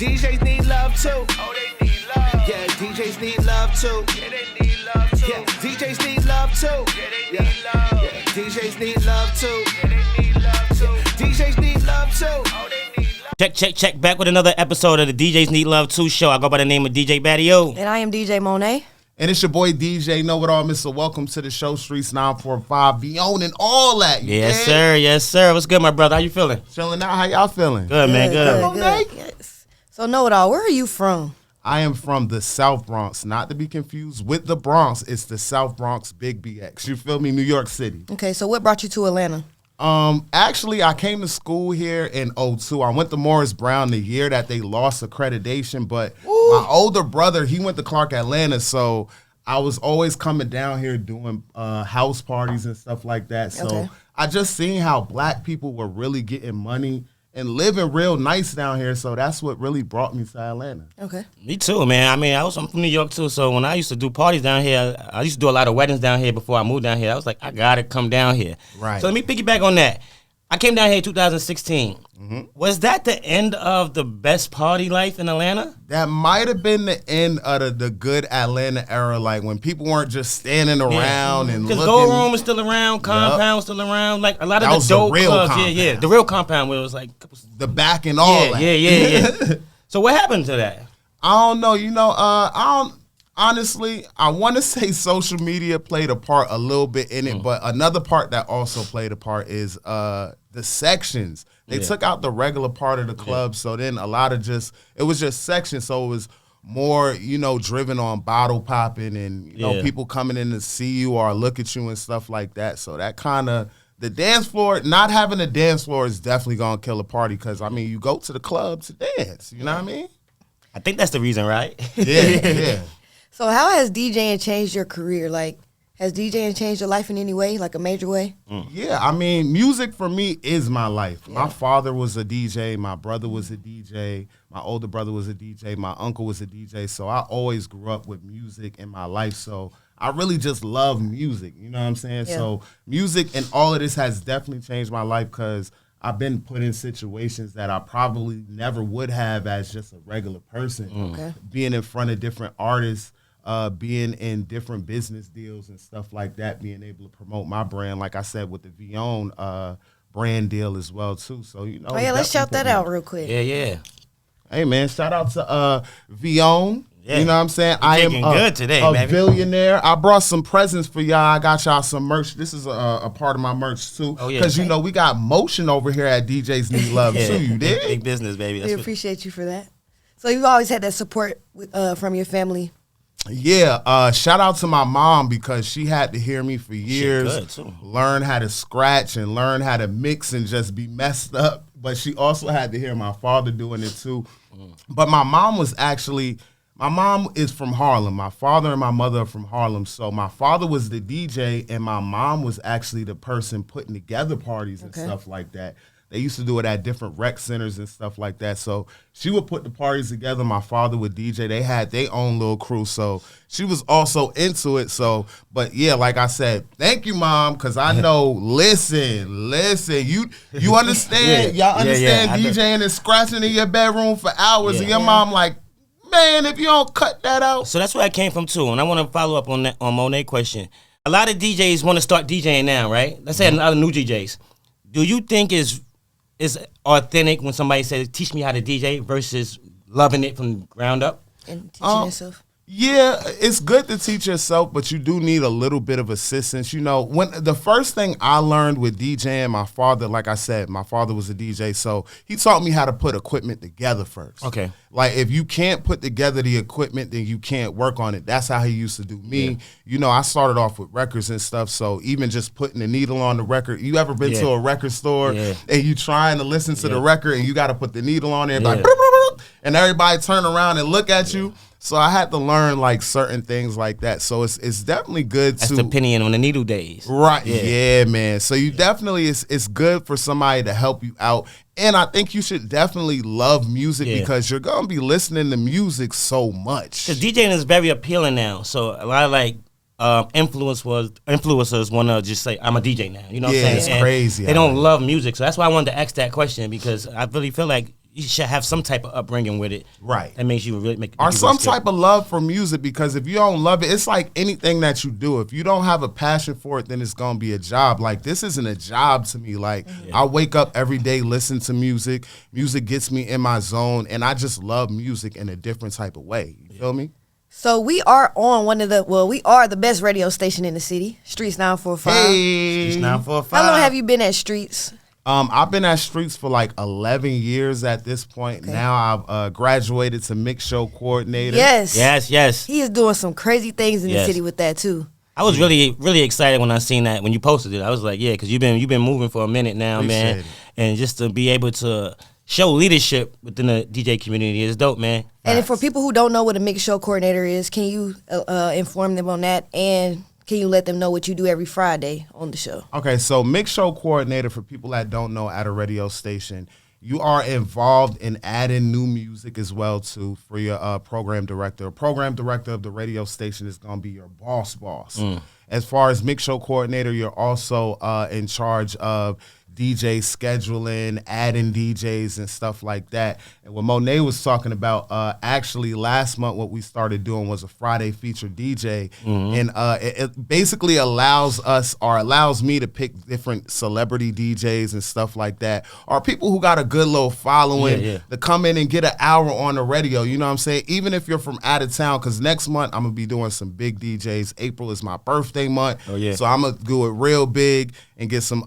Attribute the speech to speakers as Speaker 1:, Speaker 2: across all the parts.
Speaker 1: DJs need love too. Oh, they need love. Yeah, DJs need love too. Yeah, they need love too. Yeah, DJs need love too. Yeah, they need love. Yeah, DJs need love too. Yeah, they need love too. DJs need love too. Oh, they need love.
Speaker 2: Check. Back with another episode of the DJs Need Love 2 Show. I go by the name of DJ Badio.
Speaker 3: And I am DJ Monet.
Speaker 4: And it's your boy DJ Kno It All, Mr. Welcome to the show, Streets 945, Beyond and all that.
Speaker 2: Yes, sir. What's good, my brother? How you feeling?
Speaker 4: Chilling out. How y'all feeling?
Speaker 2: Good, man. Good.
Speaker 3: Yes. So Kno It All, where are you from?
Speaker 4: I am from the South Bronx, not to be confused with the Bronx. It's the South Bronx, Big BX. You feel me? New York City.
Speaker 3: Okay, so what brought you to Atlanta?
Speaker 4: Actually, I came to school here in 02. I went to Morris Brown the year that they lost accreditation, but my older brother, he went to Clark Atlanta, so I was always coming down here doing house parties and stuff like that. So I just seen how black people were really getting money and living real nice down here, so that's what really brought me to Atlanta.
Speaker 3: Okay.
Speaker 2: Me too, man. I mean, I'm from New York too, so when I used to do parties down here, I used to do a lot of weddings down here before I moved down here. I was like, I gotta come down here.
Speaker 4: Right.
Speaker 2: So let me piggyback on that. I came down here in 2016.
Speaker 4: Mm-hmm.
Speaker 2: Was that the end of the best party life in Atlanta?
Speaker 4: That might have been the end of the good Atlanta era, like when people weren't just standing around and looking.
Speaker 2: Because Gold Room is still around, Compound was still around, like a lot of the dope clubs. Yeah, the real Compound where it was like
Speaker 4: the back and all that.
Speaker 2: Yeah. So what happened to that?
Speaker 4: I don't know. Honestly, I want to say social media played a part a little bit in it, but another part that also played a part is the sections. They took out the regular part of the club, so then a lot of it was just sections, so it was more, driven on bottle popping and, people coming in to see you or look at you and stuff like that. So that kind of, the dance floor, not having a dance floor is definitely going to kill a party because, you go to the club to dance, you know what I mean?
Speaker 2: I think that's the reason, right?
Speaker 4: Yeah.
Speaker 3: So how has DJing changed your career? Like, has DJing changed your life in any way, like a major way?
Speaker 4: Yeah, music for me is my life. Yeah. My father was a DJ. My brother was a DJ. My older brother was a DJ. My uncle was a DJ. So I always grew up with music in my life. So I really just love music. You know what I'm saying? Yeah. So music and all of this has definitely changed my life because I've been put in situations that I probably never would have as just a regular person.
Speaker 3: Okay.
Speaker 4: Being in front of different artists, being in different business deals and stuff like that, being able to promote my brand, like I said, with the Vion brand deal as well, too. So,
Speaker 3: let's shout that out real quick.
Speaker 2: Yeah.
Speaker 4: Hey, man, shout out to Vion. Yeah. You know what I'm saying? I am
Speaker 2: good today,
Speaker 4: a
Speaker 2: baby.
Speaker 4: billionaire. I brought some presents for y'all. I got y'all some merch. This is a part of my merch, too.
Speaker 2: Oh, yeah.
Speaker 4: Because, we got motion over here at DJs Need Love, too. You did?
Speaker 2: Big business, baby.
Speaker 3: We appreciate you for that. So you've always had that support from your family?
Speaker 4: Yeah, shout out to my mom because she had to hear me for years, learn how to scratch and learn how to mix and just be messed up. But she also had to hear my father doing it too. But my mom is from Harlem. My father and my mother are from Harlem. So my father was the DJ and my mom was actually the person putting together parties and stuff like that. They used to do it at different rec centers and stuff like that. So she would put the parties together. My father would DJ. They had their own little crew. So she was also into it. So, but yeah, like I said, thank you, Mom, because I know, listen, you understand? Y'all understand DJing and scratching in your bedroom for hours and your mom like, man, if you don't cut that out.
Speaker 2: So that's where I came from, too. And I want to follow up on that, on Monet's question. A lot of DJs want to start DJing now, right? Let's say a lot of new DJs. Do you think is authentic when somebody says, teach me how to DJ versus loving it from the ground up?
Speaker 3: And teaching yourself?
Speaker 4: Yeah, it's good to teach yourself, but you do need a little bit of assistance. When the first thing I learned with DJing, my father, like I said, my father was a DJ, so he taught me how to put equipment together first.
Speaker 2: Okay.
Speaker 4: Like, if you can't put together the equipment, then you can't work on it. That's how he used to do me. Yeah. I started off with records and stuff, so even just putting the needle on the record, you ever been to a record store and you trying to listen to the record and you got to put the needle on there, like, and everybody turn around and look at you? So I had to learn like certain things like that. So it's definitely good
Speaker 2: That's the penny on the needle days.
Speaker 4: Right. Yeah, man. So you definitely, it's good for somebody to help you out. And I think you should definitely love music because you're going to be listening to music so much.
Speaker 2: Because DJing is very appealing now. So a lot of influencers want to just say, I'm a DJ now. You know what I'm saying?
Speaker 4: It's crazy.
Speaker 2: They don't love music. So that's why I wanted to ask that question because I really feel like you should have some type of upbringing with it.
Speaker 4: Right.
Speaker 2: That makes you really make
Speaker 4: or some type of love for music, because if you don't love it, it's like anything that you do. If you don't have a passion for it, then it's gonna be a job. Like, this isn't a job to me. Like, I wake up every day, listen to music. Music gets me in my zone, and I just love music in a different type of way. You feel me?
Speaker 3: So we are on we are the best radio station in the city, Streets 945.
Speaker 4: Hey.
Speaker 2: Streets 945.
Speaker 3: How long have you been at Streets?
Speaker 4: I've been at Streets for like 11 years at this point.
Speaker 3: Okay.
Speaker 4: Now I've graduated to mix show coordinator.
Speaker 3: Yes. He is doing some crazy things in the
Speaker 2: Yes.
Speaker 3: city with that too.
Speaker 2: I was really, really excited when I seen that, when you posted it. I was like, yeah, because you've been moving for a minute now,
Speaker 4: Appreciate
Speaker 2: man.
Speaker 4: it.
Speaker 2: And just to be able to show leadership within the DJ community is dope, man.
Speaker 3: And for people who don't know what a mix show coordinator is, can you inform them on that? And can you let them know what you do every Friday on the show?
Speaker 4: Okay, so mix show coordinator, for people that don't know, at a radio station, you are involved in adding new music as well too for your program director. A program director of the radio station is going to be your boss. As far as mix show coordinator, you're also in charge of DJ scheduling, adding DJs and stuff like that. And what Monet was talking about, actually last month what we started doing was a Friday featured DJ. And it basically allows me to pick different celebrity DJs and stuff like that, or people who got a good little following to come in and get an hour on the radio. You know what I'm saying? Even if you're from out of town, because next month I'm going to be doing some big DJs. April is my birthday month.
Speaker 2: Oh, yeah.
Speaker 4: So I'm going to do it real big and get some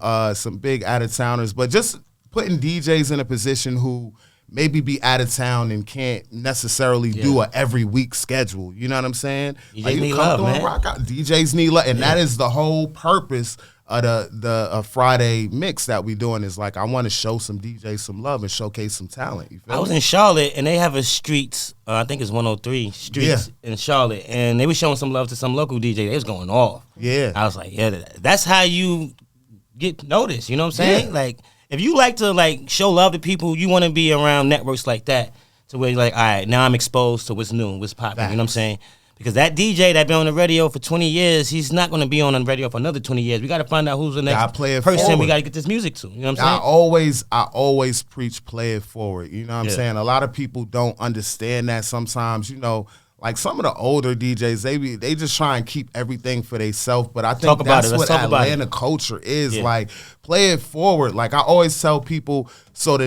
Speaker 4: big out-of-towners. But just putting DJs in a position who maybe be out of town and can't necessarily do a every week schedule. You know what I'm saying?
Speaker 2: DJs need love, man.
Speaker 4: Rock out. DJs need love. And that is the whole purpose of the Friday mix that we doing, is like, I want to show some DJs some love and showcase some talent. You feel
Speaker 2: I was
Speaker 4: me?
Speaker 2: in Charlotte, and they have a Streets, I think it's 103 Streets in Charlotte, and they were showing some love to some local DJ. They was going off.
Speaker 4: Yeah.
Speaker 2: I was like, yeah, that's how you get noticed. You know what I'm saying?
Speaker 4: Yeah.
Speaker 2: Like, if you like to like show love to people, you want to be around networks like that, to where you're like, all right, now I'm exposed to what's new, what's popping. You know what I'm saying? Because that DJ that been on the radio for 20 years, he's not going to be on the radio for another 20 years. We got to find out who's the next person
Speaker 4: forward.
Speaker 2: we got to get this music to. You know what I'm saying?
Speaker 4: I always preach play it forward. You know what I'm saying? A lot of people don't understand that sometimes, you know. Like, some of the older DJs, they just try and keep everything for themselves. But I think that's what Atlanta culture is. Like, play it forward. Like, I always tell people, so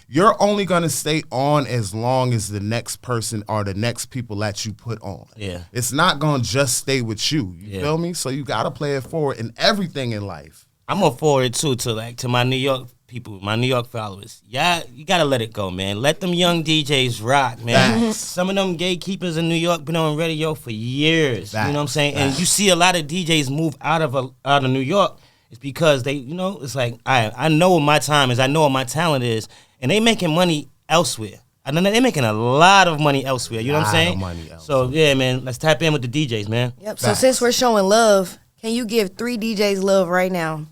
Speaker 4: you're only going to stay on as long as the next person or the next people that you put on. Yeah. It's not going to just stay with you. You feel me? So you got to play it forward in everything in life.
Speaker 2: I'm going to forward it, too, to my New York people, my New York followers. Yeah, you gotta let it go, man. Let them young DJs rock, man. Some of them gatekeepers in New York been on radio for years. You know what I'm saying? And you see a lot of DJs move out of New York. It's because they, you know, it's like, I know what my time is, I know what my talent is, and they making money elsewhere. I know they're making a lot of money elsewhere. You know what I'm saying? Money elsewhere. So yeah, man, let's tap in with the DJs, man.
Speaker 3: Yep. So since we're showing love, can you give 3 DJs love right now?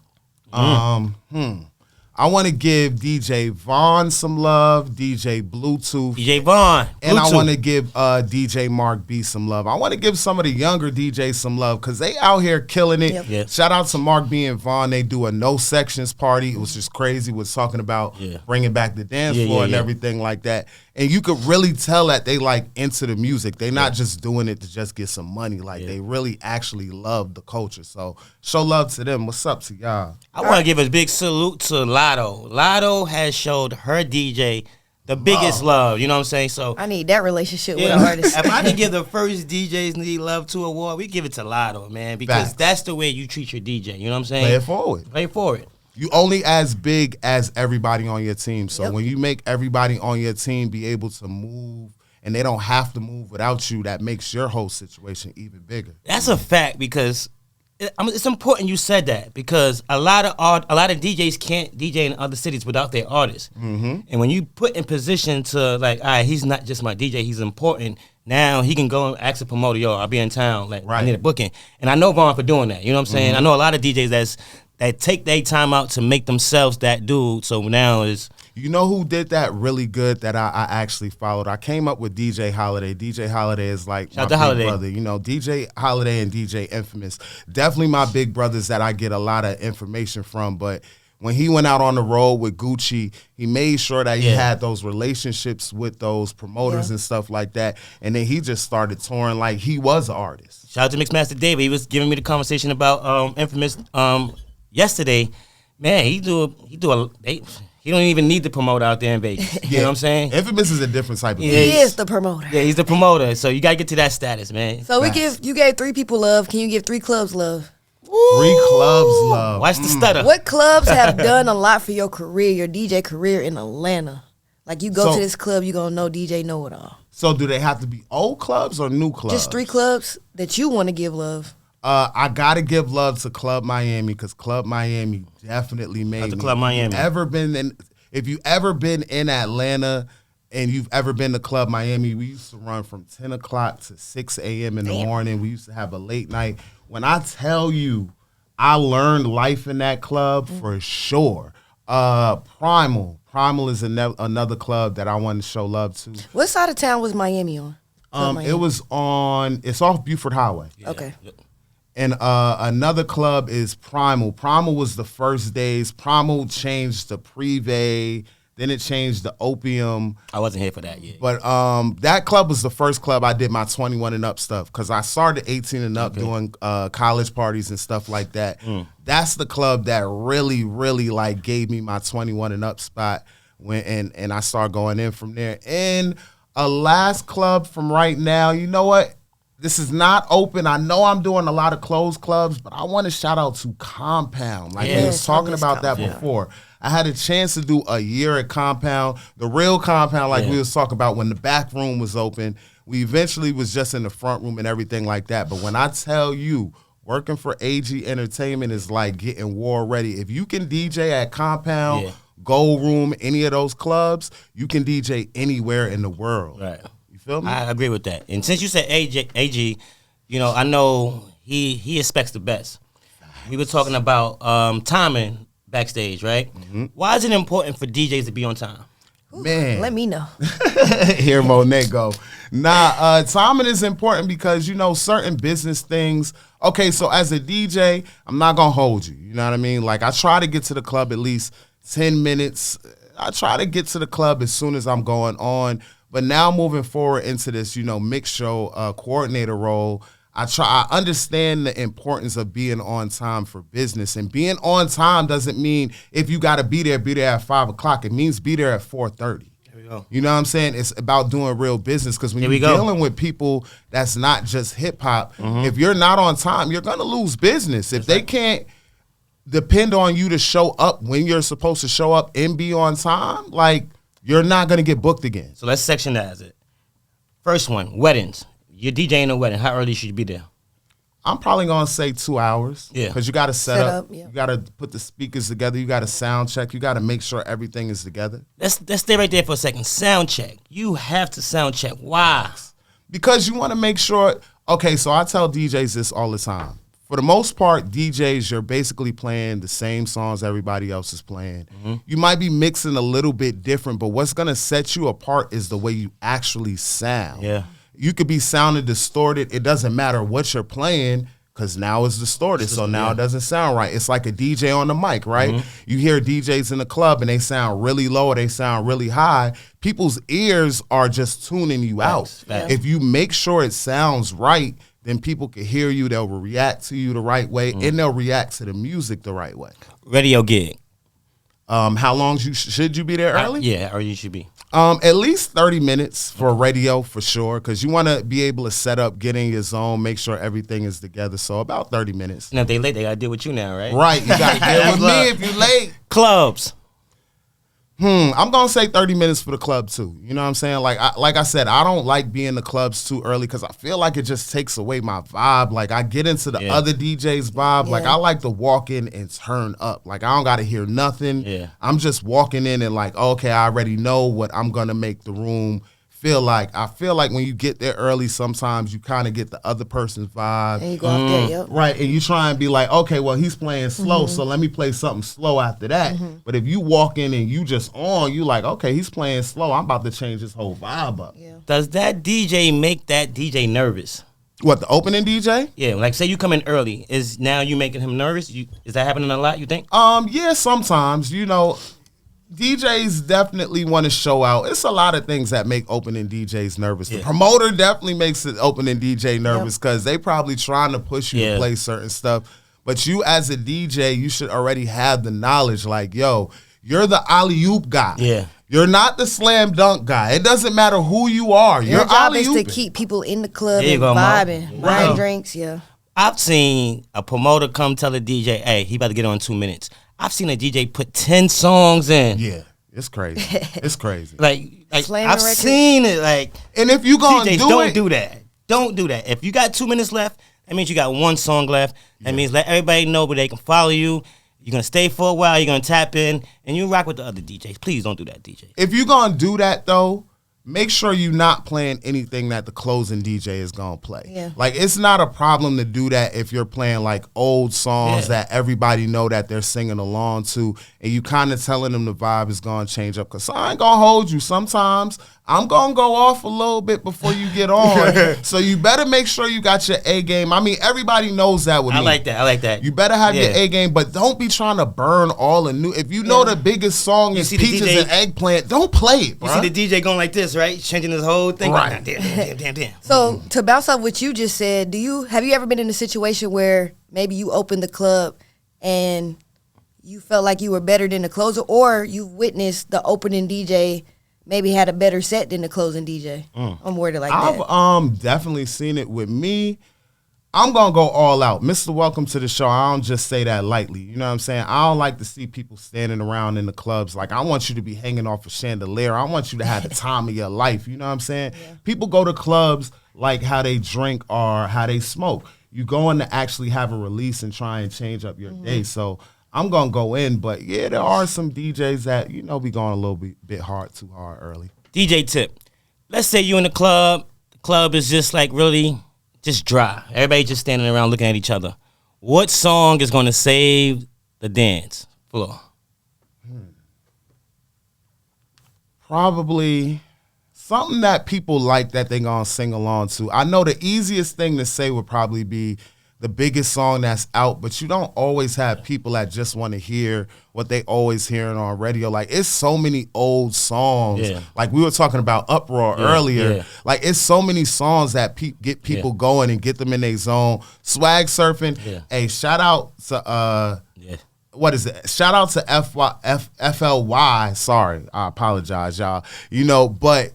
Speaker 4: I want to give DJ Vaughn some love, DJ Bluetooth.
Speaker 2: DJ Vaughn.
Speaker 4: And I want to give DJ Mark B some love. I want to give some of the younger DJs some love because they out here killing it.
Speaker 2: Yep.
Speaker 4: Shout out to Mark B and Vaughn. They do a no sections party. It was just crazy. Was talking about bringing back the dance floor and everything like that. And you could really tell that they like into the music. They not just doing it to just get some money. Like they really actually love the culture. So show love to them. What's up to y'all?
Speaker 2: I want to give a big salute to Lotto. Lotto has showed her DJ the biggest love. You know what I'm saying? So
Speaker 3: I need that relationship with an artist.
Speaker 2: If I could give the first DJs Need Love 2 award, we give it to Lotto, man, because that's the way you treat your DJ. You know what I'm saying?
Speaker 4: Play it forward.
Speaker 2: Play it forward.
Speaker 4: You only as big as everybody on your team. So when you make everybody on your team be able to move and they don't have to move without you, that makes your whole situation even bigger.
Speaker 2: That's a fact because it's important you said that because a lot of DJs can't DJ in other cities without their artists. Mm-hmm. And when you put in position to like, all right, he's not just my DJ, he's important. Now he can go and ask a promoter, yo, I'll be in town, like I need a booking. And I know Vaughn for doing that. You know what I'm saying? I know a lot of DJs that take their time out to make themselves that dude. So now is...
Speaker 4: You know who did that really good that I actually followed? I came up with DJ Holiday. DJ Holiday is like my big brother. You know, DJ Holiday and DJ Infamous. Definitely my big brothers that I get a lot of information from. But when he went out on the road with Gucci, he made sure that he
Speaker 2: Yeah.
Speaker 4: had those relationships with those promoters and stuff like that. And then he just started touring like he was an artist.
Speaker 2: Shout out to Mixmaster David. He was giving me the conversation about Infamous yesterday. Man, he don't even need the promoter out there in Vegas. You know what I'm saying?
Speaker 4: Infamous is a different type of
Speaker 2: Yeah.
Speaker 3: He is the promoter.
Speaker 2: Yeah, he's the promoter. So you gotta get to that status, man.
Speaker 3: So you gave 3 people love. Can you give 3 clubs love?
Speaker 4: 3 clubs love.
Speaker 2: Watch the stutter.
Speaker 3: What clubs have done a lot for your career, your DJ career in Atlanta? Like you go
Speaker 4: So-
Speaker 3: to this club, you gonna know DJ Know It All.
Speaker 4: So do they have to be old clubs or new clubs?
Speaker 3: Just 3 clubs that you want to give love.
Speaker 4: I gotta give love to Club Miami because Club Miami definitely made
Speaker 2: Shout out to
Speaker 4: me.
Speaker 2: Club Miami.
Speaker 4: If you ever been in Atlanta and you've ever been to Club Miami, we used to run from 10 o'clock to 6 a.m. in the morning. We used to have a late night. When I tell you, I learned life in that club for sure. Primal is another club that I wanted to show love to.
Speaker 3: What side of town was Miami on? Club Miami.
Speaker 4: It's off Buford Highway.
Speaker 3: Okay.
Speaker 4: And another club is Primal. Primal was the first days. Primal changed to Privé. Then it changed to Opium.
Speaker 2: I wasn't here for that yet.
Speaker 4: But that club was the first club I did my 21 and up stuff because I started 18 and up doing college parties and stuff like that. That's the club that really, really like gave me my 21 and up spot and I started going in from there. And a last club from right now, you know what? This is not open. I know I'm doing a lot of closed clubs, but I want to shout out to Compound. Like we was talking about that before. I had a chance to do a year at Compound, the real Compound, like we was talking about when the back room was open. We eventually was just in the front room and everything like that. But when I tell you, working for AG Entertainment is like getting war ready. If you can DJ at Compound, Gold Room, any of those clubs, you can DJ anywhere in the world.
Speaker 2: Right.
Speaker 4: You feel me?
Speaker 2: I agree with that. And since you said AG, you know, I know he expects the best. We were talking about timing backstage, right? Why is it important for DJs to be on time?
Speaker 4: Man.
Speaker 3: Let me know.
Speaker 4: Here Monet go. Timing is important because, you know, certain business things. Okay, so as a DJ, I'm not going to hold you. You know what I mean? Like, I try to get to the club at least 10 minutes. I try to get to the club as soon as I'm going on. But now moving forward into this, you know, mix show coordinator role, I understand the importance of being on time for business. And being on time doesn't mean if you got to be there at 5 o'clock. It means be there at 4:30. There we go. You know what I'm saying? It's about doing real business because when you're dealing with people that's not just hip hop, if you're not on time, you're going to lose business. If they can't depend on you to show up when you're supposed to show up and be on time, like, you're not going to get booked again.
Speaker 2: So let's section that as it. First one, weddings. You're DJing a wedding. How early should you be there?
Speaker 4: I'm probably going to say 2 hours.
Speaker 2: Yeah.
Speaker 4: Because you got to set up.
Speaker 3: Yeah.
Speaker 4: You got to put the speakers together. You got to sound check. You got to make sure everything is together.
Speaker 2: Let's stay right there for a second. Sound check. You have to sound check. Why?
Speaker 4: Because you want to make sure. Okay, so I tell DJs this all the time. For the most part, DJs, you're basically playing the same songs everybody else is playing. You might be mixing a little bit different, but what's going to set you apart is the way you actually sound.
Speaker 2: Yeah.
Speaker 4: You could be sounding distorted. It doesn't matter what you're playing because now it's distorted. So now it doesn't sound right. It's like a DJ on the mic, right? You hear DJs in the club and they sound really low or they sound really high. People's ears are just tuning you out.
Speaker 2: Facts.
Speaker 4: If you make sure it sounds right, then people can hear you. They'll react to you the right way and they'll react to the music the right way.
Speaker 2: Radio gig.
Speaker 4: How long should you be there early?
Speaker 2: Yeah, early you should be.
Speaker 4: At least 30 minutes for radio for sure, because you want to be able to set up, get in your zone, make sure everything is together. So about 30 minutes.
Speaker 2: Now if they late, they gotta deal with you now, right?
Speaker 4: Right, you got to deal with me if you late.
Speaker 2: Clubs.
Speaker 4: I'm gonna say 30 minutes for the club too. You know what I'm saying? Like I said, I don't like being in the clubs too early because I feel like it just takes away my vibe. Like I get into the other DJ's vibe. Like I like to walk in and turn up. Like I don't gotta hear nothing.
Speaker 2: Yeah.
Speaker 4: I'm just walking in and like, okay, I already know what I'm gonna make the room feel like. I feel like when you get there early, sometimes you kind of get the other person's vibe.
Speaker 3: And you go off there, yep.
Speaker 4: Right, and you try and be like, okay, well, he's playing slow, so let me play something slow after that. But if you walk in and you just on, you like, okay, he's playing slow. I'm about to change his whole vibe up.
Speaker 3: Yeah.
Speaker 2: Does that DJ make that DJ nervous?
Speaker 4: What, the opening DJ?
Speaker 2: Yeah, like say you come in early. Is now you making him nervous? Is that happening a lot, you think?
Speaker 4: Yeah, sometimes. DJs definitely want to show out. It's a lot of things that make opening DJs nervous. The promoter definitely makes the opening DJ nervous because they probably trying to push you to play certain stuff. But you as a DJ, you should already have the knowledge like, yo, you're the alley-oop guy.
Speaker 2: Yeah.
Speaker 4: You're not the slam dunk guy. It doesn't matter who you are.
Speaker 3: Your job is to
Speaker 4: alley-ooping.
Speaker 3: keep people in the club
Speaker 2: There you
Speaker 3: and
Speaker 2: go, Mo.
Speaker 3: vibing, buying drinks,
Speaker 2: I've seen a promoter come tell a DJ, hey, he about to get on 2 minutes. I've seen a DJ put 10 songs in.
Speaker 4: Yeah, it's crazy. It's crazy.
Speaker 2: Like
Speaker 3: Slamming
Speaker 2: I've
Speaker 3: records.
Speaker 2: seen it. Like,
Speaker 4: And if you gonna
Speaker 2: DJs,
Speaker 4: do
Speaker 2: don't
Speaker 4: it,
Speaker 2: do that. Don't do that. If you got 2 minutes left, that means you got one song left. That means let everybody know where they can follow you. You're going to stay for a while. You're going to tap in. And you rock with the other DJs. Please don't do that, DJ.
Speaker 4: if you're gonna do that though, make sure you're not playing anything that the closing DJ is gonna play.
Speaker 3: Yeah.
Speaker 4: Like, it's not a problem to do that if you're playing like old songs
Speaker 2: Yeah.
Speaker 4: that everybody know that they're singing along to, and you kind of telling them the vibe is gonna change up. Cause I ain't gonna hold you. Sometimes I'm gonna go off a little bit before you get on. So you better make sure you got your A game. I mean, everybody knows that with me.
Speaker 2: I like that.
Speaker 4: You better have your
Speaker 2: Yeah.
Speaker 4: A game, but don't be trying to burn all the new. If you know the biggest song is
Speaker 2: see the
Speaker 4: Peaches
Speaker 2: DJ
Speaker 4: and Eggplant, don't play it,
Speaker 2: You
Speaker 4: bro.
Speaker 2: see the DJ going like this, right? Changing his whole thing.
Speaker 4: Right.
Speaker 2: Damn.
Speaker 3: So to bounce off what you just said, have you ever been in a situation where maybe you opened the club and you felt like you were better than the closer, or you witnessed the opening DJ maybe had a better set than the closing DJ? I'm worded like that.
Speaker 4: I've definitely seen it with me. I'm gonna go all out. Mr. Welcome to the show. I don't just say that lightly. You know what I'm saying? I don't like to see people standing around in the clubs. Like, I want you to be hanging off a chandelier. I want you to have the time of your life. You know what I'm saying? Yeah. People go to clubs like how they drink or how they smoke. You go in to actually have a release and try and change up your day. So I'm gonna go in, but yeah, there are some DJs that be going a little bit too hard early.
Speaker 2: DJ tip. Let's say you in the club. The club is just like really just dry. Everybody just standing around looking at each other. What song is going to save the dance floor?
Speaker 4: Probably something that people like that they gonna sing along to. I know the easiest thing to say would probably be the biggest song that's out, but you don't always have people that just want to hear what they always hearing on radio. Like, it's so many old songs.
Speaker 2: Yeah.
Speaker 4: Like, we were talking about Uproar earlier.
Speaker 2: Yeah.
Speaker 4: Like, it's so many songs that get people going and get them in their zone. Swag surfing.
Speaker 2: Yeah.
Speaker 4: Hey, shout out to what is it? Shout out to FLY. Sorry, I apologize, y'all. But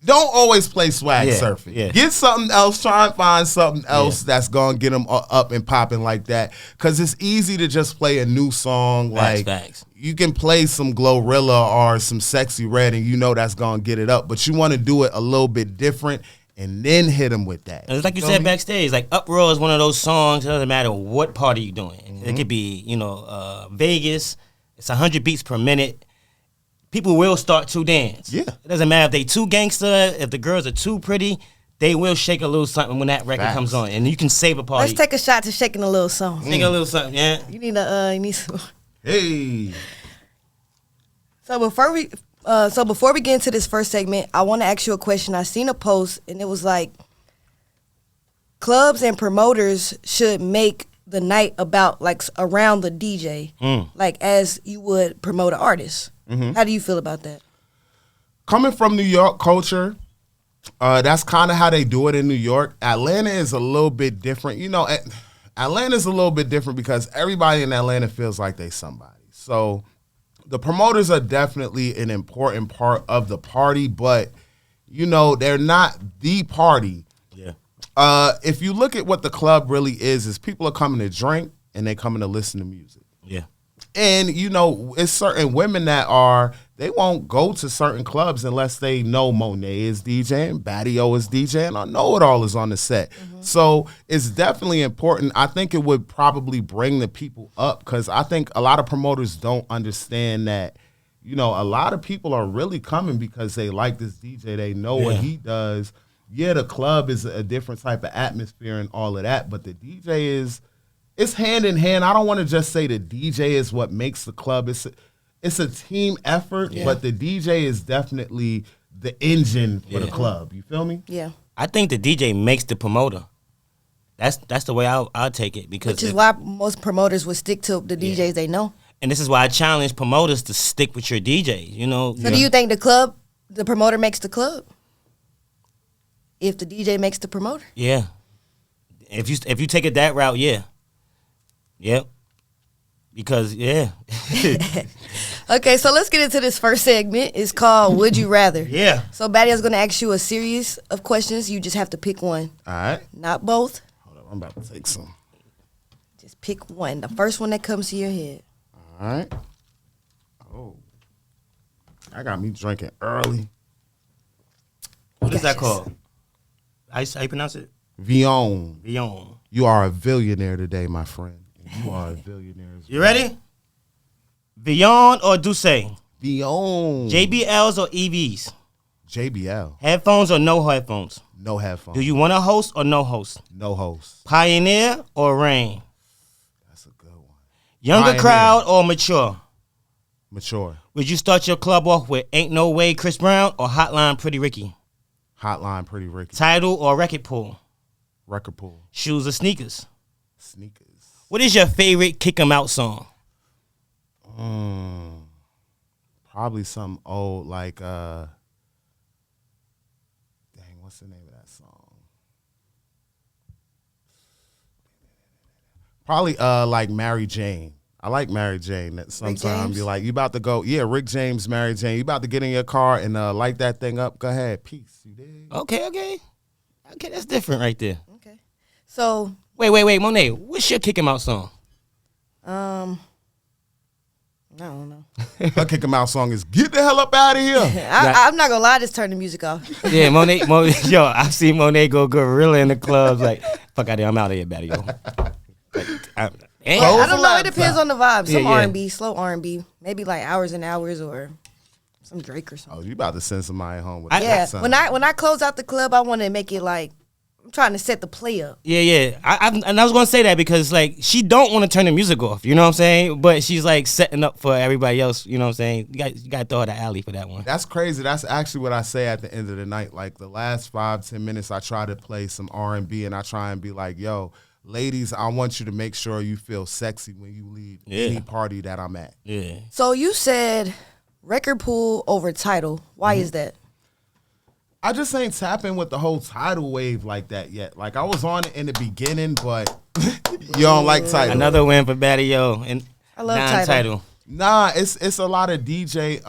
Speaker 4: don't always play swag surfing.
Speaker 2: Yeah.
Speaker 4: Get something else. Try and find something else that's going to get them up and popping like that. Because it's easy to just play a new song.
Speaker 2: Facts.
Speaker 4: You can play some Glorilla or some Sexy Red and that's going to get it up. But you want to do it a little bit different and then hit them with that.
Speaker 2: And it's like you said backstage, like Uproar is one of those songs. It doesn't matter what party you're doing. It could be, Vegas. It's 100 beats per minute. People will start to dance.
Speaker 4: Yeah.
Speaker 2: It doesn't matter if they too gangster, if the girls are too pretty, they will shake a little something when that record comes on. And you can save a party.
Speaker 3: Let's take a shot to shaking a little song.
Speaker 2: Shake a little something, yeah.
Speaker 3: You need some.
Speaker 4: Hey.
Speaker 3: So before we get into this first segment, I want to ask you a question. I seen a post and it was like, clubs and promoters should make the night about like around the DJ, like as you would promote an artist. How do you feel about that?
Speaker 4: Coming from New York culture, that's kind of how they do it in New York. Atlanta is a little bit different. Atlanta's a little bit different because everybody in Atlanta feels like they somebody. So the promoters are definitely an important part of the party, but they're not the party.
Speaker 2: Yeah.
Speaker 4: If you look at what the club really is people are coming to drink and they coming to listen to music.
Speaker 2: Yeah.
Speaker 4: And, it's certain women that they won't go to certain clubs unless they know Monet is DJing, Badio is DJing, or Kno It All is on the set. So it's definitely important. I think it would probably bring the people up because I think a lot of promoters don't understand that, a lot of people are really coming because they like this DJ. They know what he does. Yeah, the club is a different type of atmosphere and all of that, but the DJ it's hand in hand. I don't want to just say the DJ is what makes the club. It's a team effort, but the DJ is definitely the engine for the club. You feel me?
Speaker 3: Yeah.
Speaker 2: I think the DJ makes the promoter. That's the way I'll take it, because
Speaker 3: Which is why most promoters would stick to the DJs they know.
Speaker 2: and this is why I challenge promoters to stick with your DJ. You know.
Speaker 3: So do you think the promoter makes the club? If the DJ makes the promoter?
Speaker 2: Yeah. If you take it that route, yeah. Yep. Because
Speaker 3: Okay, so let's get into this first segment. It's called Would You Rather.
Speaker 2: Yeah.
Speaker 3: So Batty's gonna ask you a series of questions. You just have to pick one.
Speaker 4: All right.
Speaker 3: Not both.
Speaker 4: Hold up. I'm about to take some.
Speaker 3: Just pick one. The first one that comes to your head.
Speaker 4: All right. Oh. I got me drinking early.
Speaker 2: What is that
Speaker 3: Gotcha.
Speaker 2: called? How you pronounce it?
Speaker 4: Vion.
Speaker 2: Vion.
Speaker 4: You are a billionaire today, my friend. You are a billionaire.
Speaker 2: You ready? Vion or Duce?
Speaker 4: Vion.
Speaker 2: JBLs or EVs?
Speaker 4: JBL.
Speaker 2: Headphones or no headphones?
Speaker 4: No headphones.
Speaker 2: Do you want a host or no host?
Speaker 4: No host.
Speaker 2: Pioneer or Reign?
Speaker 4: That's a good one.
Speaker 2: Younger
Speaker 4: Pioneer.
Speaker 2: crowd or mature?
Speaker 4: Mature.
Speaker 2: Would you start your club off with Ain't No Way Chris Brown or Hotline Pretty Ricky?
Speaker 4: Hotline Pretty Ricky.
Speaker 2: Title or Record Pool?
Speaker 4: Record pool.
Speaker 2: Shoes or sneakers?
Speaker 4: Sneakers.
Speaker 2: What is your favorite Kick 'Em Out song?
Speaker 4: Probably some old like what's the name of that song? Probably like Mary Jane. I like Mary Jane. That sometimes you're like, you about to go, Rick James, Mary Jane, you about to get in your car and light that thing up. Go ahead. Peace. You dig?
Speaker 2: Okay, that's different right there.
Speaker 3: Okay. So
Speaker 2: Wait, Monet, what's your Kick 'Em Out song?
Speaker 3: I don't know.
Speaker 4: Her Kick 'Em Out song is Get the Hell Up Out of Here.
Speaker 3: I'm not gonna lie, just turn the music off.
Speaker 2: Yeah, Monet, yo, I've seen Monet go gorilla in the clubs. Like, fuck out of here, I'm out of here, Batty, yo.
Speaker 3: I don't know. It depends on the vibe. Some
Speaker 2: Yeah.
Speaker 3: R&B, slow R&B, maybe like Hours and Hours or some Drake or something.
Speaker 4: Oh, you about to send somebody home with
Speaker 2: I-
Speaker 3: Yeah,
Speaker 4: that song.
Speaker 3: when I close out the club, I want to make it like I'm trying to set the play up.
Speaker 2: Yeah. And I was gonna say that because like she don't want to turn the music off. You know what I'm saying? But she's like setting up for everybody else. You know what I'm saying? You got to throw her the alley for that one.
Speaker 4: That's crazy. That's actually what I say at the end of the night. Like the last 5-10 minutes, I try to play some R&B and I try and be like, yo, ladies, I want you to make sure you feel sexy when you leave any party that I'm at.
Speaker 2: Yeah.
Speaker 3: So you said record pool over title. Why is that?
Speaker 4: I just ain't tapping with the whole Tidal wave like that yet. Like I was on it in the beginning, but you don't like Tidal.
Speaker 2: Another win for Batty, yo. And
Speaker 3: I love
Speaker 2: non-title.
Speaker 4: Nah, it's a lot of DJ.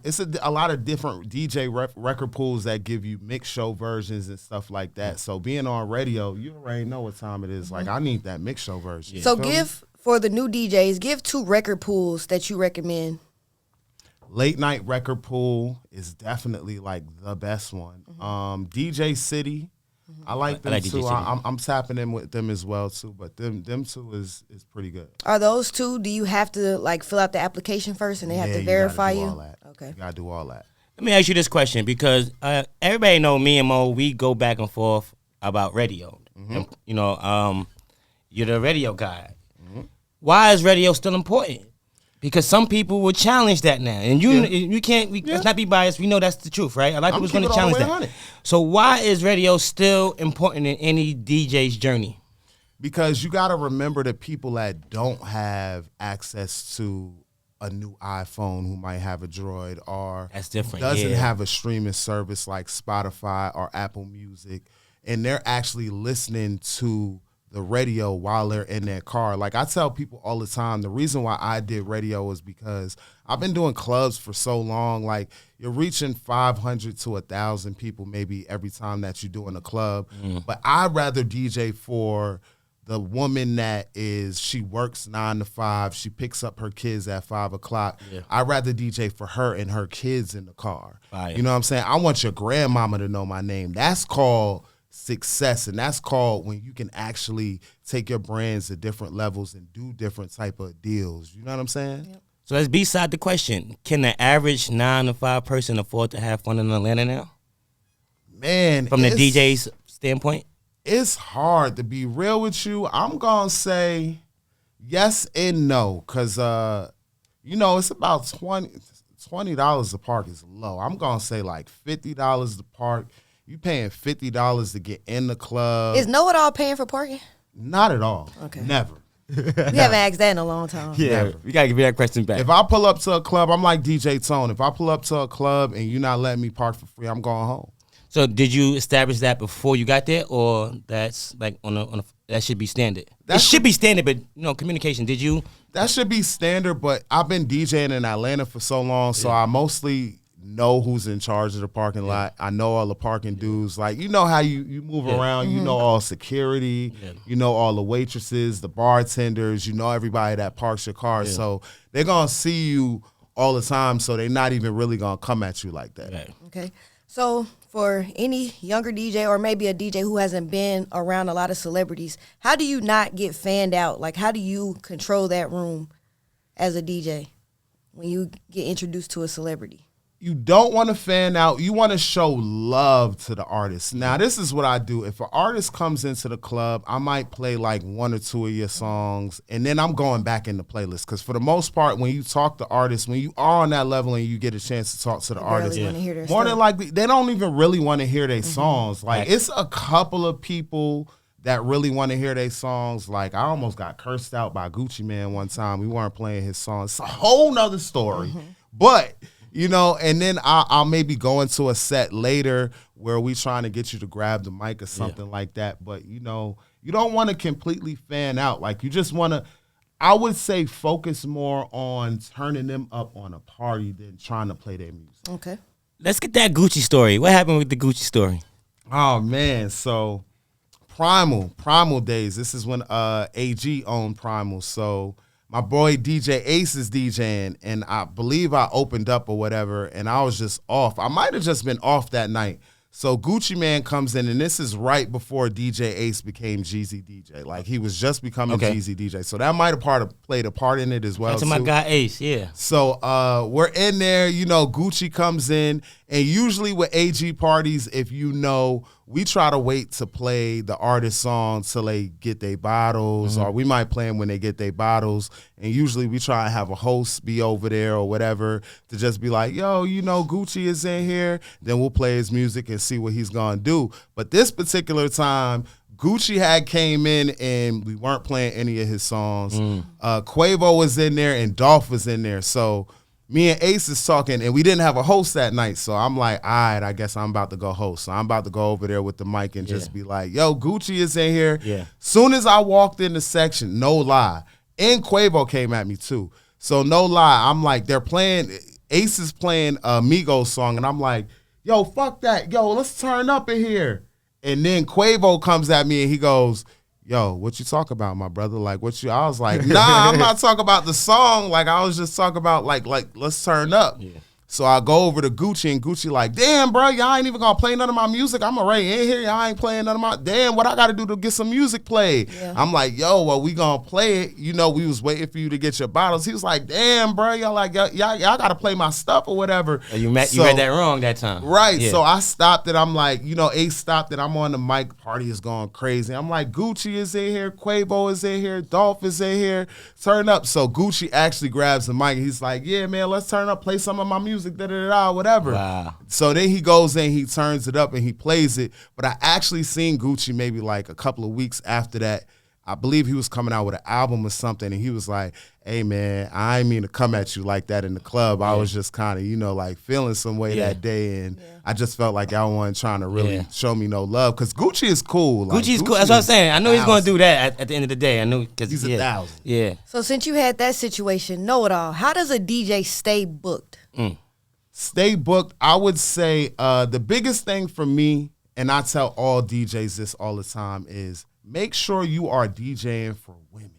Speaker 4: It's a lot of different DJ record pools that give you mix show versions and stuff like that. So being on radio, you already know what time it is. Like I need that mix show version.
Speaker 3: So
Speaker 4: You feel me?
Speaker 3: for the new DJs, give 2 record pools that you recommend.
Speaker 4: Late night record pool is definitely like the best one. DJ City, I like them
Speaker 2: like DJ
Speaker 4: too.
Speaker 2: City.
Speaker 4: I'm tapping in with them as well too. But them two is pretty good.
Speaker 3: Are those 2? Do you have to like fill out the application first and they have
Speaker 4: Yeah,
Speaker 3: to
Speaker 4: you gotta
Speaker 3: verify
Speaker 4: do
Speaker 3: you?
Speaker 4: all that.
Speaker 3: Okay.
Speaker 4: You gotta do all that.
Speaker 2: Let me ask you this question because everybody know me and Mo, we go back and forth about radio. And, you know, you're the radio guy. Why is radio still important? Because some people will challenge that now, and you can't. Let's not be biased. We know that's the truth, right? A lot of people's going to challenge that. So why is radio still important in any DJ's journey?
Speaker 4: Because you got to remember that people that don't have access to a new iPhone, who might have a Droid or
Speaker 2: That's different,
Speaker 4: doesn't
Speaker 2: yeah.
Speaker 4: have a streaming service like Spotify or Apple Music, and they're actually listening to the radio while they're in their car. Like I tell people all the time, the reason why I did radio is because I've been doing clubs for so long. Like you're reaching 500 to 1,000 people maybe every time that you're doing a club. But I'd rather DJ for the woman that she works 9 to 5. She picks up her kids at 5 o'clock.
Speaker 2: Yeah.
Speaker 4: I'd rather DJ for her and her kids in the car.
Speaker 2: Fire.
Speaker 4: You know what I'm saying? I want your grandmama to know my name. That's called success, and that's called when you can actually take your brands to different levels and do different type of deals. You know what I'm saying?
Speaker 3: Yep.
Speaker 2: So let's beside the question: can the average 9 to 5 person afford to have fun in Atlanta now?
Speaker 4: Man,
Speaker 2: From the
Speaker 4: it's-
Speaker 2: DJ's standpoint,
Speaker 4: it's hard to be real with you. I'm gonna say yes and no, cause it's about $20 a park is low. I'm gonna say like $50 a park. You paying $50 to get in the club.
Speaker 3: Is Kno It All paying for parking?
Speaker 4: Not at all.
Speaker 3: Okay.
Speaker 4: Never.
Speaker 3: We haven't asked that in a long time.
Speaker 2: Yeah,
Speaker 4: Never.
Speaker 2: we gotta give you that question back.
Speaker 4: If I pull up to a club, I'm like DJ Tone. If I pull up to a club and you're not letting me park for free, I'm going home.
Speaker 2: So did you establish that before you got there, or that's like on a that should be standard? It should be standard, but communication. Did you?
Speaker 4: That should be standard, but I've been DJing in Atlanta for so long, so I mostly know who's in charge of the parking lot. I know all the parking dudes. Like, you know how you move around, you know all security, you know all the waitresses, the bartenders, you know everybody that parks your car.
Speaker 2: Yeah.
Speaker 4: So they're going to see you all the time, so they're not even really going to come at you like that.
Speaker 2: Right.
Speaker 3: Okay. So for any younger DJ or maybe a DJ who hasn't been around a lot of celebrities, how do you not get fanned out? Like, how do you control that room as a DJ when you get introduced to a celebrity?
Speaker 4: You don't want to fan out. You want to show love to the artist. Now, this is what I do. If an artist comes into the club, I might play like 1 or 2 of your songs, and then I'm going back in the playlist. Because for the most part, when you talk to artists, when you are on that level and you get a chance to talk to the artist,
Speaker 3: wanna hear their
Speaker 4: more
Speaker 3: stuff.
Speaker 4: than likely, they don't even really want to hear their songs. Like, it's a couple of people that really want to hear their songs. Like, I almost got cursed out by Gucci Mane one time. We weren't playing his songs. It's a whole nother story. But... and then I'll maybe go into a set later where we trying to get you to grab the mic or something like that. But, you don't want to completely fan out. Like, you just want to, I would say, focus more on turning them up on a party than trying to play their music.
Speaker 3: Okay.
Speaker 2: Let's get that Gucci story. What happened with the Gucci story?
Speaker 4: Oh, man. So, Primal days. This is when AG owned Primal. So, my boy DJ Ace is DJing, and I believe I opened up or whatever, and I was just off. I might have just been off that night. So Gucci Mane comes in, and this is right before DJ Ace became Jeezy DJ. Like, he was just becoming Jeezy DJ. So that might have played a part in it as well.
Speaker 2: That's my guy Ace, yeah.
Speaker 4: So we're in there, Gucci comes in, and usually with AG parties, if we try to wait to play the artist song till they get their bottles, or we might play them when they get their bottles, and usually we try to have a host be over there or whatever to just be like, yo, Gucci is in here, then we'll play his music and see what he's gonna do. But this particular time, Gucci had came in and we weren't playing any of his songs. Quavo was in there and Dolph was in there. So me and Ace is talking, and we didn't have a host that night. So I'm like, all right, I guess I'm about to go host. So I'm about to go over there with the mic and just be like, yo, Gucci is in here.
Speaker 2: Yeah.
Speaker 4: Soon as I walked in the section, no lie, and Quavo came at me too. So no lie, I'm like, Ace is playing a Migos song, and I'm like, yo, fuck that. Yo, let's turn up in here. And then Quavo comes at me and he goes, yo, what you talk about, my brother? Like, I was like, nah, I'm not talking about the song. Like, I was just talking about, like let's turn up. Yeah. So I go over to Gucci, and Gucci like, damn, bro, y'all ain't even gonna play none of my music. I'm already in here. Y'all ain't playing none of my, damn, what I gotta do to get some music played? Yeah. I'm like, yo, well, we gonna play it. We was waiting for you to get your bottles. He was like, damn, bro, y'all gotta play my stuff or whatever.
Speaker 2: You read that wrong that time.
Speaker 4: Right. Yeah. So I stopped it. I'm like, Ace stopped it. I'm on the mic. Party is going crazy. I'm like, Gucci is in here. Quavo is in here. Dolph is in here. Turn up. So Gucci actually grabs the mic. He's like, yeah, man, let's turn up. Play some of my music. Whatever.
Speaker 2: Wow.
Speaker 4: So then he goes in, he turns it up, and he plays it. But I actually seen Gucci maybe like a couple of weeks after that. I believe he was coming out with an album or something, and he was like, hey, man, I ain't mean to come at you like that in the club. I was just kind of, like feeling some way that day, and I just felt like y'all wasn't trying to really show me no love, because Gucci is cool. Like,
Speaker 2: Gucci's cool. That's what I'm saying. I knew he's going to do that at the end of the day. I knew, because
Speaker 4: he's 1,000.
Speaker 2: Yeah.
Speaker 3: So since you had that situation, Kno It All, how does a DJ stay booked?
Speaker 4: Stay booked, I would say the biggest thing for me, and I tell all DJs this all the time, is make sure you are DJing for women.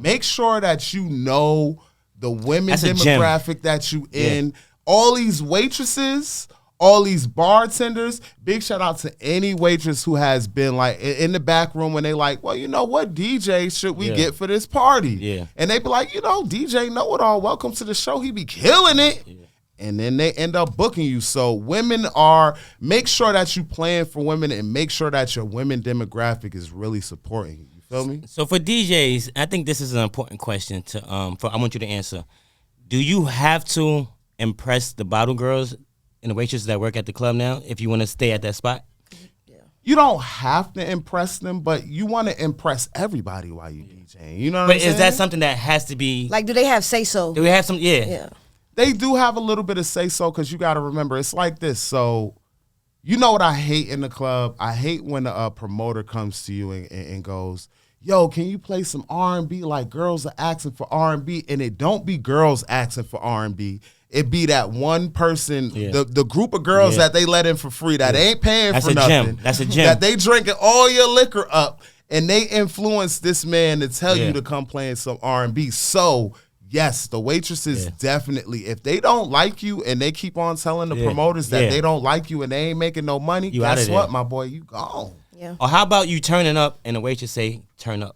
Speaker 4: Make sure that you know the women demographic that you in. All these waitresses, all these bartenders, big shout out to any waitress who has been like in the back room when they like, well, what DJ should we get for this party? Yeah. And they be like, DJ Kno It All, welcome to the show. He be killing it. Yeah. And then they end up booking you. So make sure that you plan for women, and make sure that your women demographic is really supporting you. You feel me?
Speaker 2: So for DJs, I think this is an important question I want you to answer. Do you have to impress the bottle girls and the waitresses that work at the club now if you want to stay at that spot?
Speaker 4: You don't have to impress them, but you want to impress everybody while you DJing. You know what I'm saying?
Speaker 2: But is that something that has to be...
Speaker 3: Like, do they have say-so?
Speaker 2: Do we have some...
Speaker 3: Yeah.
Speaker 4: They do have a little bit of say-so because you got to remember, it's like this. So, you know what I hate in the club? I hate when a promoter comes to you and goes, yo, can you play some R&B? Like, girls are asking for R&B, and it don't be girls asking for R&B. It be that one person, the group of girls that they let in for free that ain't paying for nothing.
Speaker 2: That's a gem.
Speaker 4: That they drinking all your liquor up, and they influence this man to tell you to come playing some R&B. So, yes, the waitresses definitely, if they don't like you and they keep on telling the promoters that they don't like you and they ain't making no money, guess what, my boy, you gone.
Speaker 3: Yeah.
Speaker 2: Or how about you turning up and the waitress say, turn up?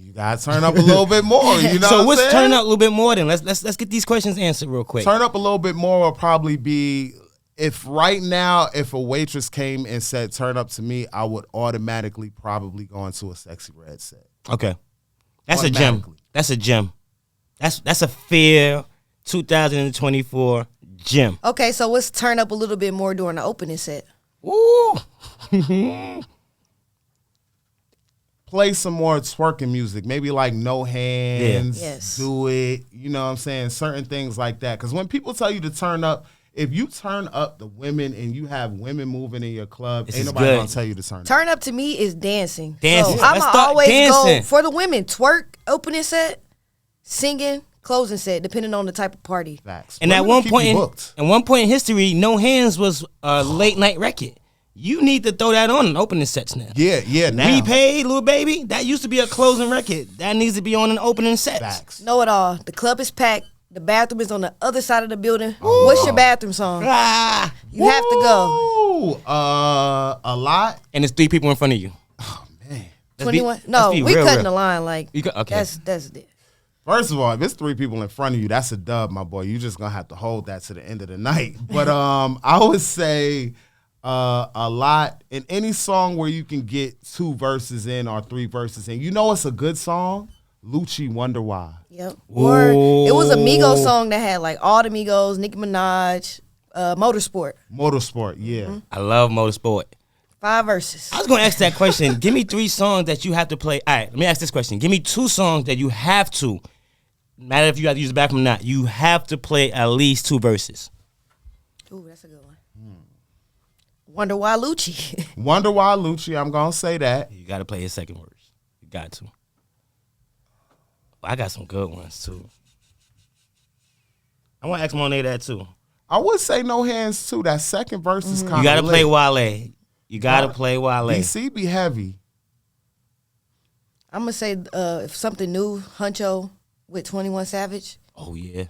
Speaker 4: You gotta turn up a little bit more. You know
Speaker 2: so
Speaker 4: what's
Speaker 2: turn up a little bit more then? Let's get these questions answered real quick.
Speaker 4: Turn up a little bit more will probably be if right now, if a waitress came and said turn up to me, I would automatically probably go into a Sexy Red set.
Speaker 2: Okay. That's a gem. That's a gem. That's a fair 2024 gem.
Speaker 3: Okay, so let's turn up a little bit more during the opening set.
Speaker 2: Ooh.
Speaker 4: Play some more twerking music, maybe like No Hands,
Speaker 3: Yes.
Speaker 4: Do It, you know what I'm saying? Certain things like that. Because when people tell you to turn up, if you turn up the women and you have women moving in your club, ain't nobody gonna tell you to turn up.
Speaker 3: Turn up to me is dancing.
Speaker 2: Dancing.
Speaker 3: So I'm
Speaker 2: Let's start
Speaker 3: always
Speaker 2: dancing.
Speaker 3: go for the women. Twerk, opening set, singing, closing set, depending on the type of party.
Speaker 4: Facts.
Speaker 2: And
Speaker 4: Women
Speaker 2: at one
Speaker 4: keep
Speaker 2: point,
Speaker 4: you booked.
Speaker 2: in history, No Hands was a late night record. You need to throw that on in opening sets now.
Speaker 4: Yeah, now.
Speaker 2: We Paid, Little Baby, that used to be a closing record. That needs to be on an opening set.
Speaker 4: Facts.
Speaker 3: Know it all. The club is packed. The bathroom is on the other side of the building. What's your bathroom song?
Speaker 2: Ah,
Speaker 3: You have to go.
Speaker 4: Ooh, a lot.
Speaker 2: and there's 3 people in front of you.
Speaker 4: Oh, man.
Speaker 3: 21. No, we
Speaker 2: real,
Speaker 3: cutting
Speaker 2: real.
Speaker 3: the line. Like,
Speaker 2: Okay.
Speaker 3: that's it.
Speaker 4: First of all, if it's 3 people in front of you, that's a dub, my boy. You just gonna have to hold that to the end of the night. But I would say a lot in any song where you can get 2 verses in or 3 verses in. You know it's a good song? Lucci, Wonder Why.
Speaker 3: Yep. Or it was a Migos song that had like all the Migos, Nicki Minaj, Motorsport.
Speaker 4: Motorsport, yeah.
Speaker 2: I love Motorsport.
Speaker 3: 5 verses.
Speaker 2: I was going to ask that question. Give me 3 songs that you have to play. All right, let me ask this question. Give me 2 songs that you have to, no matter if you have to use the bathroom or not, you have to play at least 2 verses.
Speaker 3: Ooh, that's a good one. Wonder Why Lucci.
Speaker 4: Wonder Why Lucci, I'm gonna say that.
Speaker 2: You got to play his second verse. You got to. I got some good ones, too. I want to ask Monet that, too.
Speaker 4: I would say No Hands too. That second verse is kind of
Speaker 2: You got to play Wale. You got to play Wale.
Speaker 4: DC be heavy.
Speaker 3: I'm going to say if something new, Huncho with 21 Savage.
Speaker 2: Oh, yeah.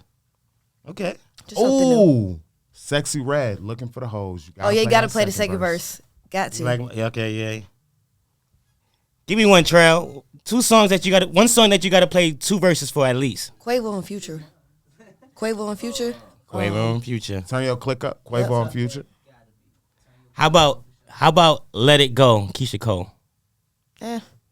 Speaker 2: Okay.
Speaker 3: Just something new.
Speaker 4: Ooh, Sexy Red, Looking for the Hoes.
Speaker 3: You got to
Speaker 4: that
Speaker 3: play the second verse. Got to.
Speaker 2: Okay, yeah. Give me one, Trail. 2 songs that you got. One song that you got to play 2 verses for at least.
Speaker 3: Quavo and Future. Quavo and Future.
Speaker 2: Quavo and Future.
Speaker 4: Turn your click up. Quavo and Future.
Speaker 2: How about Let It Go, Keisha Cole?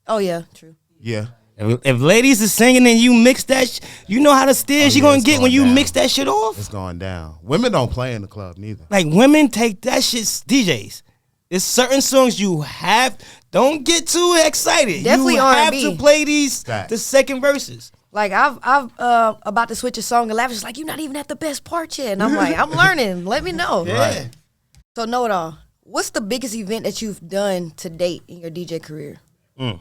Speaker 3: Oh, yeah, true.
Speaker 4: Yeah.
Speaker 2: If ladies is singing and you mix that, you know how the stairs you gonna get when you
Speaker 4: down.
Speaker 2: mix that shit off.
Speaker 4: It's going down. Women don't play in the club neither.
Speaker 2: Like women take that shit. DJs, there's certain songs you have. Don't get too excited.
Speaker 3: Definitely
Speaker 2: you have
Speaker 3: R&B.
Speaker 2: to play these
Speaker 4: Facts.
Speaker 2: the second verses.
Speaker 3: Like I've about to switch a song and Lavish is like, you're not even at the best part yet. And I'm like, I'm learning. Let me know.
Speaker 4: Right.
Speaker 3: So Know It All. What's the biggest event that you've done to date in your DJ career?
Speaker 4: Man,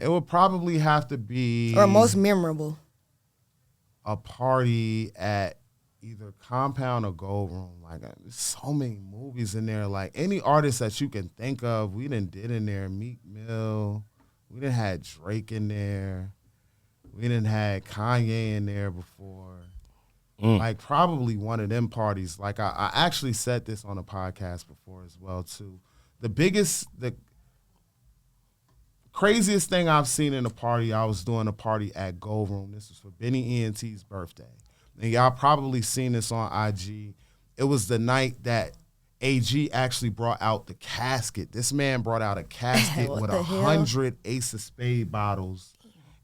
Speaker 4: it would probably have to be
Speaker 3: Or most memorable?
Speaker 4: a party at either Compound or Gold Room. Like, there's so many movies in there. Like, any artist that you can think of, we done did in there. Meek Mill. We done had Drake in there. We done had Kanye in there before. Like, probably one of them parties. Like, I actually said this on a podcast before as well, too. The craziest thing I've seen in a party, I was doing a party at Gold Room. This was for Benny ENT's birthday. And y'all probably seen this on IG. It was the night that AG actually brought out the casket. This man brought out a casket with 100 Ace of Spade bottles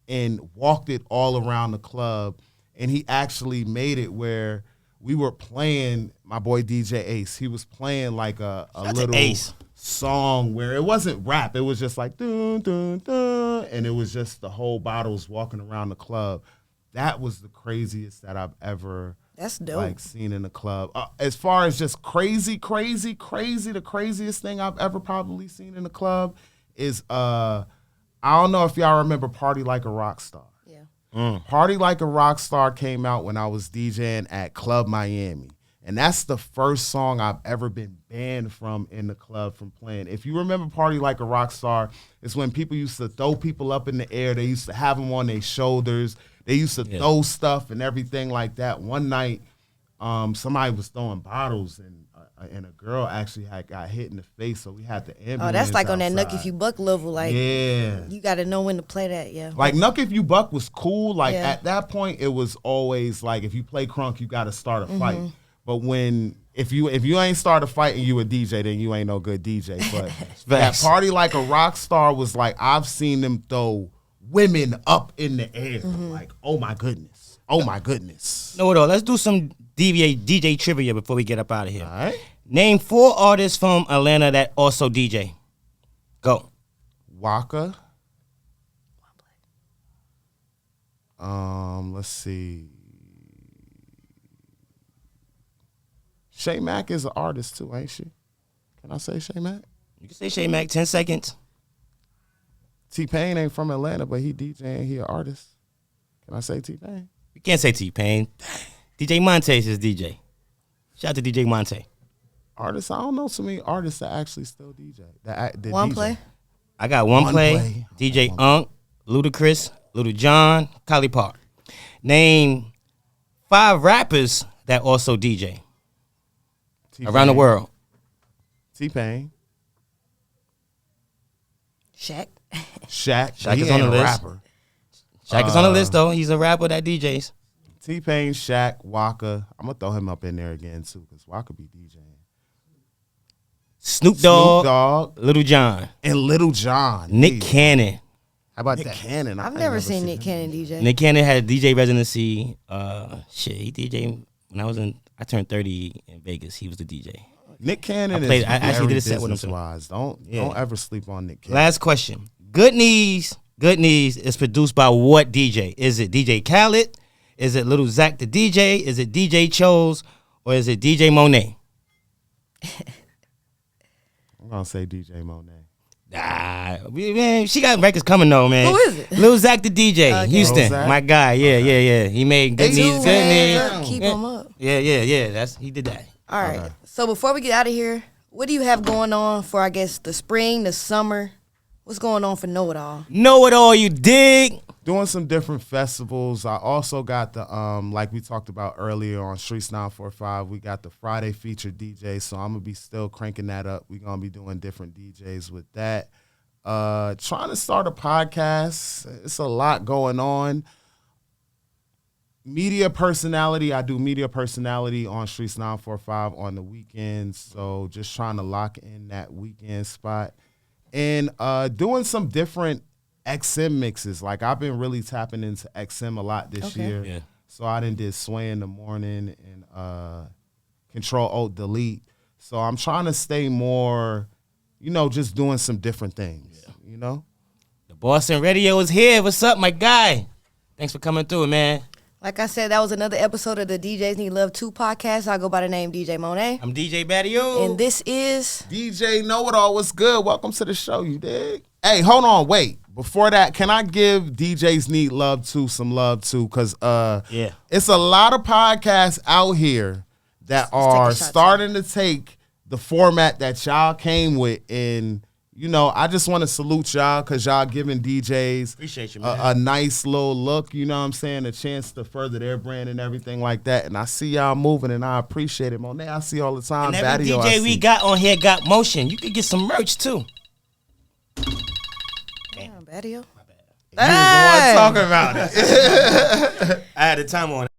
Speaker 4: and walked it all around the club. And he actually made it where we were playing, my boy DJ Ace, he was playing like a little
Speaker 2: Ace.
Speaker 4: song where it wasn't rap. It was just like, dun, dun, dun, and it was just the whole bottles walking around the club. That was the craziest that I've ever
Speaker 3: That's dope.
Speaker 4: like seen in the club. As far as just crazy, the craziest thing I've ever probably seen in the club is, I don't know if y'all remember Party Like a Rock Star. Party Like a Rock Star came out when I was DJing at Club Miami. And that's the first song I've ever been banned from in the club from playing. If you remember Party Like a Rock Star, it's when people used to throw people up in the air. They used to have them on their shoulders. They used to throw stuff and everything like that. One night, somebody was throwing bottles and a girl actually got hit in the face, so we had the ambulance.
Speaker 3: Oh, that's like on that
Speaker 4: outside.
Speaker 3: Nuck If You Buck level. Like, you got to know when to play that, yeah.
Speaker 4: Like, Nuck If You Buck was cool. Like, at that point, it was always like, if you play crunk, you got to start a fight. But if you ain't start a fight and you a DJ, then you ain't no good DJ. But that Party Like a Rock Star was like, I've seen them throw women up in the air. Like, oh my goodness. Oh my goodness.
Speaker 2: Know it all. Let's do some DJ trivia before we get up out of here.
Speaker 4: All right.
Speaker 2: Name 4 artists from Atlanta that also DJ. Go.
Speaker 4: Waka. Let's see. Shay Mack is an artist too, ain't she? Can I say Shay Mack?
Speaker 2: You can say Shay Mack, 10 seconds.
Speaker 4: T-Pain ain't from Atlanta, but he DJing, he an artist. Can I say T-Pain?
Speaker 2: You can't say T-Pain. DJ Monte's his DJ. Shout out to DJ Monte.
Speaker 4: Artists, I don't know so many artists that actually still DJ. That
Speaker 3: One
Speaker 4: DJ.
Speaker 3: play?
Speaker 2: I got one play. DJ Unk, Ludacris, Little John, Collie Park. Name 5 rappers that also DJ
Speaker 4: T-Pain.
Speaker 2: around the world.
Speaker 4: T-Pain.
Speaker 3: Shaq.
Speaker 4: Shaq.
Speaker 2: Shaq
Speaker 4: He
Speaker 2: is on
Speaker 4: ain't
Speaker 2: the
Speaker 4: a
Speaker 2: list.
Speaker 4: rapper.
Speaker 2: Shaq is on the list, though. He's a rapper that DJs.
Speaker 4: T-Pain, Shaq, Waka. I'm going to throw him up in there again, too, because Waka be DJing.
Speaker 2: Snoop Dogg,
Speaker 4: Snoop Dogg,
Speaker 2: Little John,
Speaker 4: and Little John.
Speaker 2: Nick
Speaker 4: Yeah.
Speaker 2: Cannon.
Speaker 4: How about Nick Cannon?
Speaker 3: I've never seen Nick Cannon DJ.
Speaker 2: Nick Cannon had a DJ residency. He DJed when I turned 30 in Vegas. He was the DJ.
Speaker 4: Nick Cannon
Speaker 2: I
Speaker 4: is
Speaker 2: actually did a set with him,
Speaker 4: business-wise. Don't ever sleep on Nick Cannon.
Speaker 2: Last question. Good Knees is produced by what DJ? Is it DJ Khaled? Is it Little Zach the DJ? Is it DJ Chose? Or is it DJ Monet?
Speaker 4: I'm going to say DJ Monet.
Speaker 2: Man, she got records coming though, man.
Speaker 3: Who is it?
Speaker 2: Lil Zach the DJ,
Speaker 3: Okay.
Speaker 2: Houston,
Speaker 4: Lil Zach?
Speaker 2: my guy. Yeah. He made Good Knees, Good Knees.
Speaker 3: Keep him up.
Speaker 2: Yeah. He did that.
Speaker 3: All right. So before we get out of here, what do you have going on for, I guess, the spring, the summer? What's going on for Kno It All?
Speaker 2: Know it all, you dig?
Speaker 4: Doing some different festivals. I also got the, like we talked about earlier on Streets 945, we got the Friday featured DJ, so I'm going to be still cranking that up. We're going to be doing different DJs with that. Trying to start a podcast. It's a lot going on. Media personality. I do media personality on Streets 945 on the weekends, so just trying to lock in that weekend spot. And doing some different XM mixes. Like, I've been really tapping into XM a lot this year.
Speaker 2: Yeah.
Speaker 4: So I did Sway in the morning and Control Alt Delete. So I'm trying to stay more, just doing some different things.
Speaker 2: The Boston Radio is here. What's up, my guy? Thanks for coming through, man.
Speaker 3: Like I said, that was another episode of the DJs Need Love 2 podcast. I go by the name DJ Monet.
Speaker 2: I'm DJ Batio.
Speaker 3: And this is...
Speaker 4: DJ Know It All. What's good? Welcome to the show, you dig? Hey, hold on, wait. Before that, can I give DJs Need Love 2 some love too? Because it's a lot of podcasts out here that are starting to take the format that y'all came with, and I just want to salute y'all because y'all giving DJs
Speaker 2: Appreciate you, man.
Speaker 4: a nice little look, you know what I'm saying, a chance to further their brand and everything like that. And I see y'all moving, and I appreciate it, Monet. I see all the time.
Speaker 2: And every
Speaker 4: Batio, I
Speaker 2: DJ
Speaker 4: see.
Speaker 2: we got on here got motion. You could get some merch too.
Speaker 3: Damn, Batio.
Speaker 4: You was the one talking about it.
Speaker 2: I had a time on it.